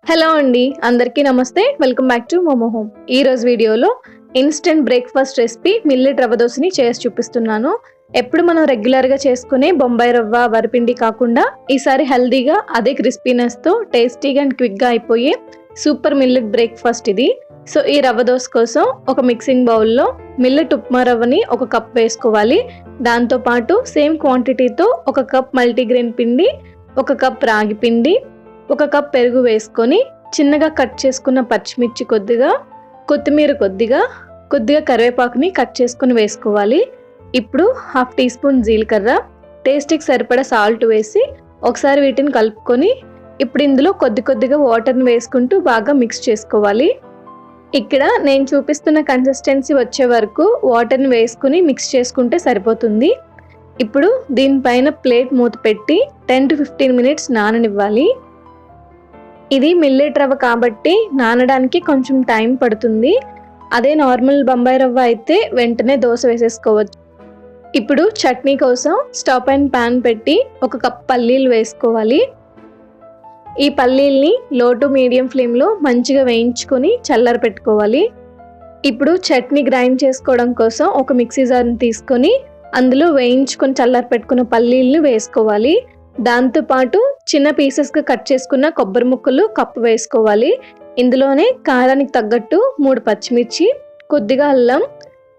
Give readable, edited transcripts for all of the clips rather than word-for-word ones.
Hello అండి, అందరికీ నమస్తే. Welcome back to Momo Home. ఈ రోజు వీడియోలో ఇన్స్టెంట్ బ్రేక్ఫాస్ట్ రెసిపీ మిల్లెట్ రవ్వ దోశని చేసి చూపిస్తున్నాను. ఎప్పుడు మనం రెగ్యులర్గా చేసుకునే బొంబాయి రవ్వ వరిపిండి కాకుండా ఈసారి హెల్దీగా అదే క్రిస్పీనెస్తో టేస్టీగా అండ్ క్విక్గా అయిపోయే సూపర్ మిల్లెట్ బ్రేక్ఫాస్ట్ ఇది. సో ఈ రవ్వ దోశ కోసం ఒక మిక్సింగ్ బౌల్లో మిల్లెట్ ఉప్మా రవ్వని ఒక కప్ వేసుకోవాలి. దాంతోపాటు సేమ్ క్వాంటిటీతో ఒక కప్ మల్టీగ్రెయిన్ పిండి, ఒక కప్ రాగి పిండి, ఒక కప్ పెరుగు వేసుకొని చిన్నగా కట్ చేసుకున్న పచ్చిమిర్చి కొద్దిగా, కొత్తిమీర కొద్దిగా కరివేపాకుని కట్ చేసుకుని వేసుకోవాలి. ఇప్పుడు 1/2 టీ స్పూన్ జీలకర్ర, టేస్ట్కి సరిపడా సాల్ట్ వేసి ఒకసారి వీటిని కలుపుకొని ఇప్పుడు ఇందులో కొద్దిగా వాటర్ని వేసుకుంటూ బాగా మిక్స్ చేసుకోవాలి. ఇక్కడ నేను చూపిస్తున్న కన్సిస్టెన్సీ వచ్చే వరకు వాటర్ని వేసుకుని మిక్స్ చేసుకుంటే సరిపోతుంది. ఇప్పుడు దీనిపైన ప్లేట్ మూత పెట్టి 10 to 15 మినిట్స్ నాననివ్వాలి. ఇది మిల్లెట్ రవ్వ కాబట్టి నానడానికి కొంచెం టైం పడుతుంది. అదే నార్మల్ బొంబాయి రవ్వ అయితే వెంటనే దోశ వేసేసుకోవచ్చు. ఇప్పుడు చట్నీ కోసం స్టవ్ పైన ప్యాన్ పెట్టి ఒక కప్ పల్లీలు వేసుకోవాలి. ఈ పల్లీల్ని లో టు మీడియం ఫ్లేమ్లో మంచిగా వేయించుకొని చల్లార పెట్టుకోవాలి. ఇప్పుడు చట్నీ గ్రైండ్ చేసుకోవడం కోసం ఒక మిక్సీ జార్ని తీసుకొని అందులో వేయించుకొని చల్లార పెట్టుకున్న పల్లీలను వేసుకోవాలి. దాంతోపాటు చిన్న పీసెస్గా కట్ చేసుకున్న కొబ్బరి ముక్కలు కప్పు వేసుకోవాలి. ఇందులోనే కారానికి తగ్గట్టు 3 పచ్చిమిర్చి, కొద్దిగా అల్లం,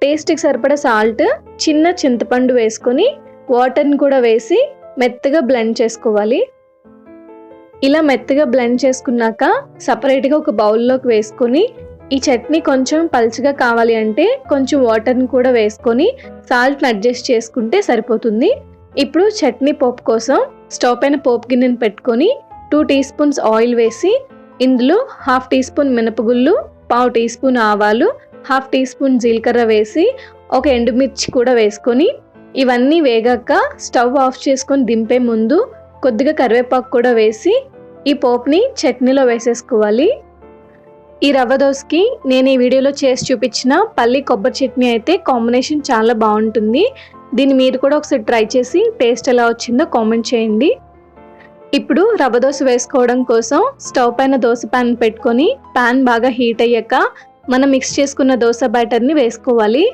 టేస్ట్కి సరిపడా సాల్ట్, చిన్న చింతపండు వేసుకొని వాటర్ని కూడా వేసి మెత్తగా బ్లెండ్ చేసుకోవాలి. ఇలా మెత్తగా బ్లెండ్ చేసుకున్నాక సపరేట్గా ఒక బౌల్లోకి వేసుకొని ఈ చట్నీ కొంచెం పల్చగా కావాలి అంటే కొంచెం వాటర్ని కూడా వేసుకొని సాల్ట్ని అడ్జస్ట్ చేసుకుంటే సరిపోతుంది. ఇప్పుడు చట్నీ పోపు కోసం స్టవ్ పైన పోపు గిన్నెని పెట్టుకొని 2 టీ స్పూన్స్ ఆయిల్ వేసి ఇందులో 1/2 టీ స్పూన్ మినపగుళ్ళు, 1/4 టీ స్పూన్ ఆవాలు, 1/2 టీ స్పూన్ జీలకర్ర వేసి ఒక ఎండుమిర్చి కూడా వేసుకొని ఇవన్నీ వేగాక స్టవ్ ఆఫ్ చేసుకొని దింపే ముందు కొద్దిగా కరివేపాకు కూడా వేసి ఈ పోపుని చట్నీలో వేసేసుకోవాలి. ఈ రవ్వ దోశకి నేను ఈ వీడియోలో చేసి చూపించిన పల్లి కొబ్బరి చట్నీ అయితే కాంబినేషన్ చాలా బాగుంటుంది. దీన్ని మీరు కూడా ఒకసారి ట్రై చేసి టేస్ట్ ఎలా వచ్చిందో కామెంట్ చేయండి. ఇప్పుడు రవ్వ దోశ వేసుకోవడం కోసం స్టవ్ పైన దోశ ప్యాన్ పెట్టుకొని ప్యాన్ బాగా హీట్ అయ్యాక మనం మిక్స్ చేసుకున్న దోశ బ్యాటర్ని వేసుకోవాలి.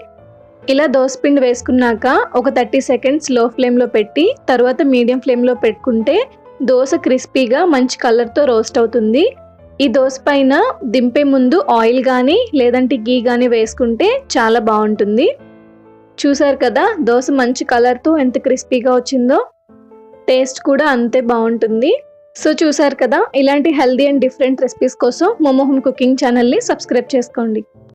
ఇలా దోశ పిండి వేసుకున్నాక ఒక 30 సెకండ్స్ లో ఫ్లేమ్లో పెట్టి తర్వాత మీడియం ఫ్లేమ్లో పెట్టుకుంటే దోశ క్రిస్పీగా మంచి కలర్తో రోస్ట్ అవుతుంది. ఈ దోశ పైన దింపే ముందు ఆయిల్ కానీ లేదంటే గీ కానీ వేసుకుంటే చాలా బాగుంటుంది. చూసారు కదా దోశ మంచి కలర్తో ఎంత క్రిస్పీగా వచ్చిందో, టేస్ట్ కూడా అంతే బాగుంటుంది. సో చూసారు కదా, ఇలాంటి హెల్దీ అండ్ డిఫరెంట్ రెసిపీస్ కోసం మోమో హోమ్ కుకింగ్ ఛానల్ని సబ్స్క్రైబ్ చేసుకోండి.